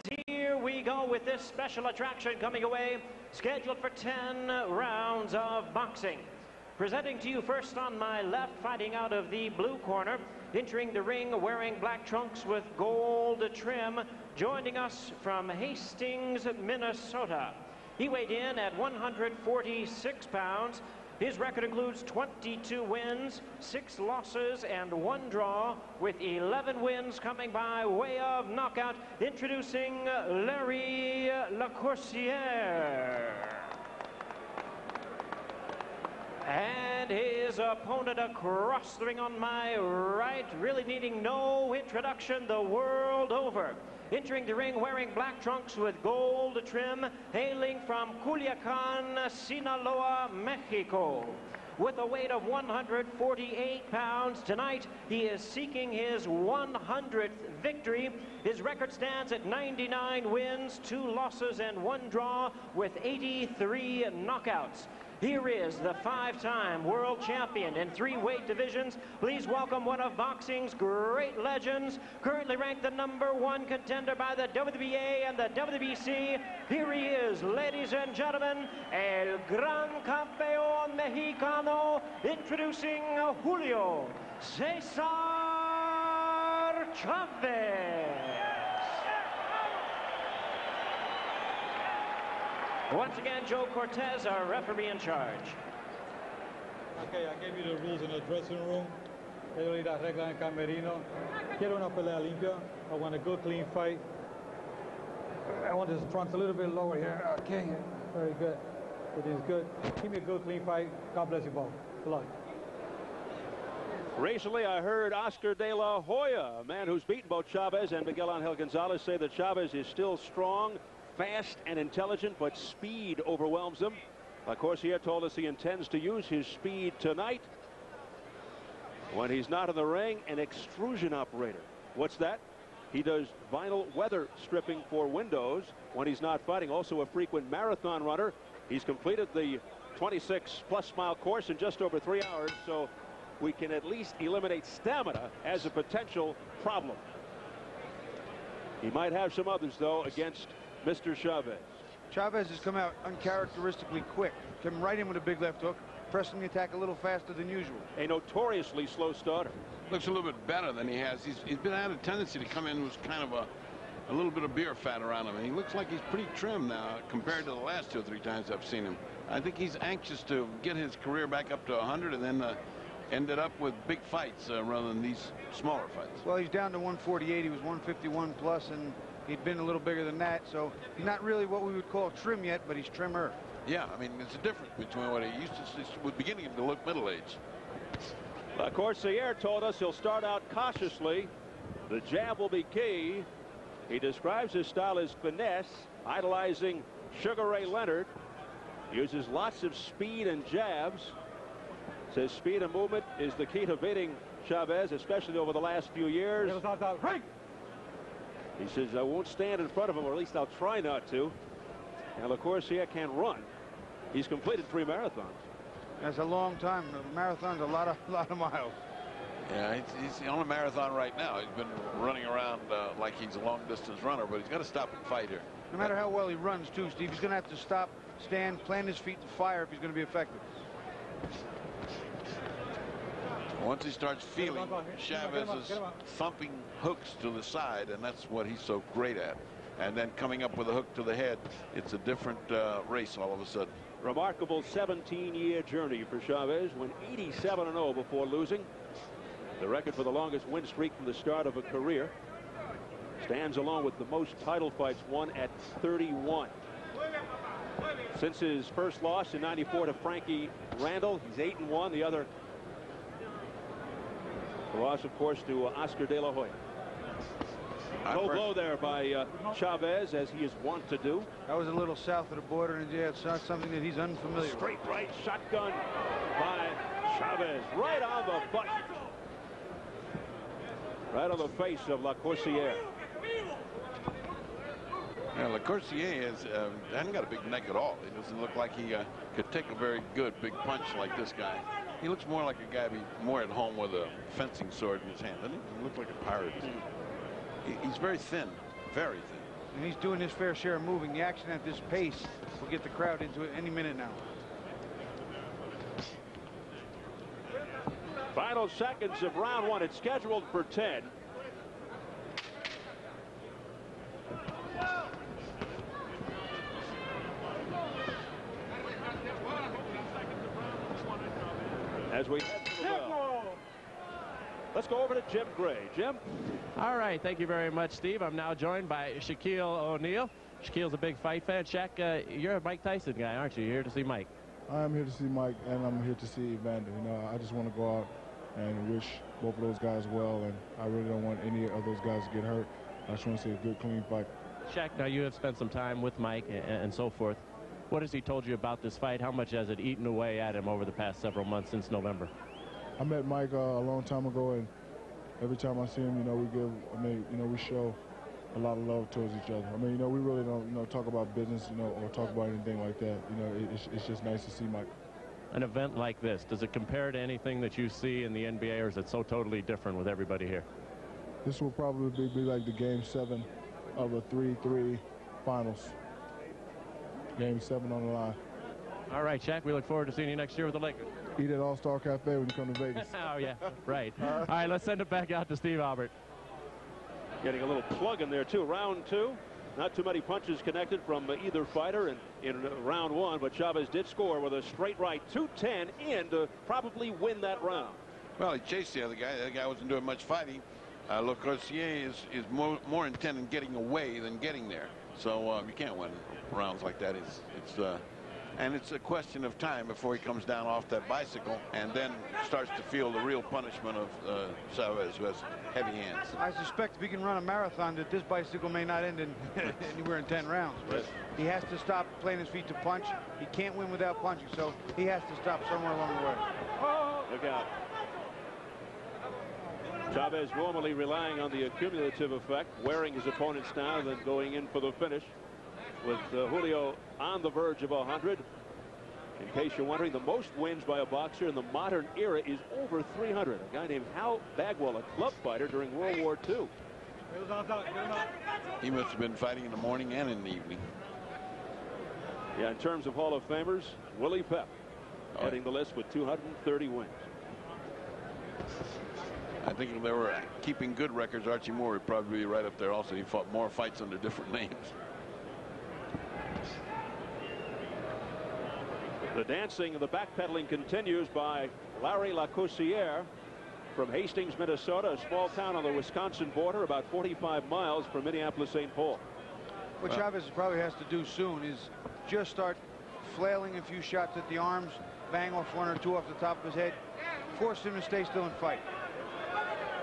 Here we go with this special attraction coming away, scheduled for 10 rounds of boxing. Presenting to you first on my left, fighting out of the blue corner, entering the ring wearing black trunks with gold trim, joining us from Hastings, Minnesota. He weighed in at 146 pounds. His record includes 22 wins, 6 losses, and 1 draw, with 11 wins coming by way of knockout. Introducing Larry LaCoursiere. And his opponent across the ring on my right, really needing no introduction the world over. Entering the ring wearing black trunks with gold trim, hailing from Culiacan, Sinaloa, Mexico. With a weight of 148 pounds, tonight he is seeking his 100th victory. His record stands at 99 wins, 2 losses, and 1 draw, with 83 knockouts. Here is the 5-time world champion in 3 weight divisions. Please welcome one of boxing's great legends, currently ranked the #1 contender by the WBA and the WBC. Here he is, ladies and gentlemen, El Gran Campeón Mexicano, introducing Julio Cesar Chavez. Once again, Joe Cortez, our referee in charge. Okay, I gave you the rules in the dressing room. Te doy las reglas en el camerino. Quiero una pelea limpia. I want a good, clean fight. I want his trunks a little bit lower here. Okay, very good. It is good. Give me a good, clean fight. God bless you both. Good luck. Recently, I heard Oscar De La Hoya, a man who's beaten both Chavez and Miguel Angel Gonzalez, say that Chavez is still strong, fast and intelligent, but speed overwhelms him. LaCoursiere told us he intends to use his speed tonight. When he's not in the ring, an extrusion operator. What's that? He does vinyl weather stripping for windows when he's not fighting. Also a frequent marathon runner. He's completed the 26-plus mile course in just over 3 hours, so we can at least eliminate stamina as a potential problem. He might have some others, though, against Mr. Chavez. Chavez has come out uncharacteristically quick. Come right in with a big left hook, pressing the attack a little faster than usual. A notoriously slow starter. Looks a little bit better than he has. He's been had a tendency to come in with kind of a little bit of beer fat around him. And he looks like he's pretty trim now compared to the last 2 or 3 times I've seen him. I think he's anxious to get his career back up to 100 and then ended up with big fights rather than these smaller fights. Well, he's down to 148. He was 151 plus, and he'd been a little bigger than that, so he's not really what we would call trim yet, but he's trimmer. Yeah, I mean, it's a difference between what he used to see, was beginning to look middle-aged. LaCoursiere told us he'll start out cautiously. The jab will be key. He describes his style as finesse, idolizing Sugar Ray Leonard. Uses lots of speed and jabs. Says speed and movement is the key to beating Chavez, especially over the last few years. He says, I won't stand in front of him, or at least I'll try not to. And LaCoursiere can't run. He's completed 3 marathons. That's a long time. The marathon's a lot of miles. Yeah, he's on a marathon right now. He's been running around like he's a long-distance runner, but he's got to stop and fight here. No matter how well he runs, too, Steve, he's going to have to stop, stand, plant his feet to fire if he's going to be effective. Once he starts feeling Chavez's thumping hooks to the side, and that's what he's so great at, and then coming up with a hook to the head, it's a different race all of a sudden. Remarkable 17-year journey for Chavez. Went 87-0 before losing. The record for the longest win streak from the start of a career. Stands along with the most title fights won at 31. Since his first loss in '94 to Frankie Randall, he's 8-1. The other loss, of course, to Oscar De La Hoya. Low blow there by Chavez, as he is wont to do. That was a little south of the border, and yeah, it's not something that he's unfamiliar with. Straight right shotgun by Chavez, right on the butt. Right on the face of LaCoursiere. Yeah, LaCoursiere hasn't got a big neck at all. He doesn't look like he could take a very good big punch like this guy. He looks more like a guy be more at home with a fencing sword in his hand. Doesn't he? He looks like a pirate. He's very thin, very thin. and he's doing his fair share of moving. The action at this pace will get the crowd into it any minute now. Final seconds of round one. It's scheduled for 10. As we head to the bell. Let's go over to Jim Gray. Jim? All right, thank you very much, Steve. I'm now joined by Shaquille O'Neal. Shaquille's a big fight fan. Shaq, you're a Mike Tyson guy, aren't you? You're here to see Mike. I'm here to see Mike, and I'm here to see Evander. You know, I just want to go out and wish both of those guys well, and I really don't want any of those guys to get hurt. I just want to see a good, clean fight. Shaq, now you have spent some time with Mike and so forth. What has he told you about this fight? How much has it eaten away at him over the past several months since November? I met Mike a long time ago, and every time I see him, you know, we show a lot of love towards each other. I mean, you know, we really don't, you know, talk about business, you know, or talk about anything like that. You know, it's just nice to see Mike. An event like this, does it compare to anything that you see in the NBA, or is it so totally different with everybody here? This will probably be like the Game 7 of a 3-3 finals. Game 7 on the line. All right, Shaq, we look forward to seeing you next year with the Lakers. Eat at All-Star Cafe when you come to Vegas. Oh, yeah, right. All right, let's send it back out to Steve Albert. Getting a little plug in there, too. Round two. Not too many punches connected from either fighter in round one, but Chavez did score with a straight right 210 in to probably win that round. Well, he chased the other guy. The other guy wasn't doing much fighting. LaCoursiere is more intent in getting away than getting there. So you can't win rounds like that. And it's a question of time before he comes down off that bicycle and then starts to feel the real punishment of Chavez, who has heavy hands. I suspect if he can run a marathon that this bicycle may not end in anywhere in 10 rounds. But he has to stop playing his feet to punch. He can't win without punching, so he has to stop somewhere along the way. Look out. Chavez normally relying on the accumulative effect, wearing his opponents down, then going in for the finish. With Julio on the verge of 100. In case you're wondering, the most wins by a boxer in the modern era is over 300. A guy named Hal Bagwell, a club fighter during World War II. He must have been fighting in the morning and in the evening. Yeah, in terms of Hall of Famers, Willie Pep heading the list with 230 wins. I think if they were keeping good records, Archie Moore would probably be right up there also. He fought more fights under different names. The dancing and the backpedaling continues by Larry LaCoursiere from Hastings, Minnesota, a small town on the Wisconsin border, about 45 miles from Minneapolis, St. Paul. What Chavez probably has to do soon is just start flailing a few shots at the arms, bang off one or two off the top of his head, force him to stay still and fight.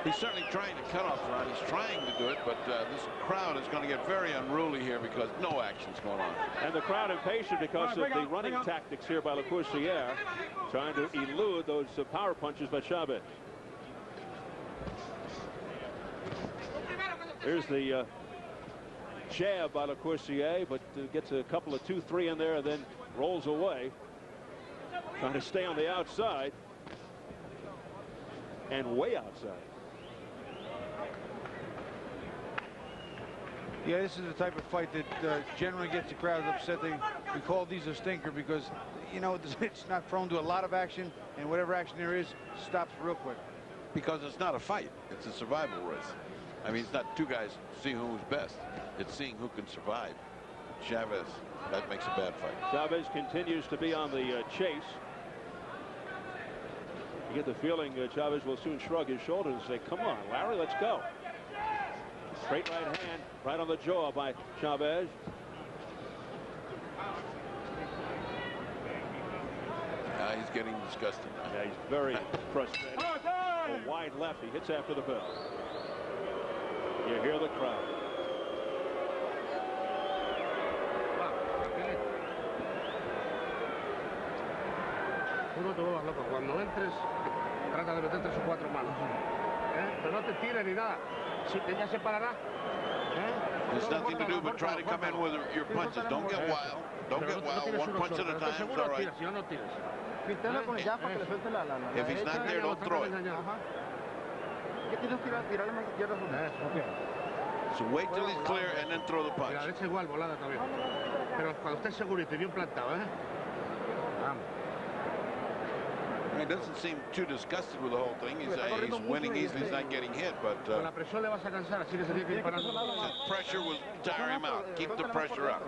He's certainly trying to cut off the round. He's trying to do it, but this crowd is going to get very unruly here because no action's going on. And the crowd impatient because of the running tactics here by LaCoursiere, trying to elude those power punches by Chavez. Here's the jab by LaCoursiere, but gets a couple of 2-3 in there and then rolls away. Trying to stay on the outside and way outside. Yeah, this is the type of fight that generally gets the crowd upset. We call these a stinker because, you know, it's not prone to a lot of action, and whatever action there is stops real quick. Because it's not a fight. It's a survival race. I mean, it's not two guys seeing who's best. It's seeing who can survive. Chavez, that makes a bad fight. Chavez continues to be on the chase. You get the feeling Chavez will soon shrug his shoulders and say, come on, Larry, let's go. Straight right hand, right on the jaw by Chavez. He's getting disgusted. Yeah, he's very frustrated. A wide left. He hits after the bell. You hear the crowd. Uno te vuelvas loco. Cuando entres, trata de meter 3 o 4 manos. Pero no te tires ni nada. Si ya se parará. There's nothing to do but try to come in with your punches. Don't get wild. Don't get wild. One punch at a time. It's all right. If he's not there, don't throw it. So wait till he's clear and then throw the Y punch. la derecha igual, volada también. Pero cuando estés segurito y bien plantado, ¿eh? Vamos. He doesn't seem too disgusted with the whole thing. He's winning easily. He's not getting hit, but Con la presión le vas a cansar, así que se tiene que ir parando. pressure will tire him out. Keep the pressure up.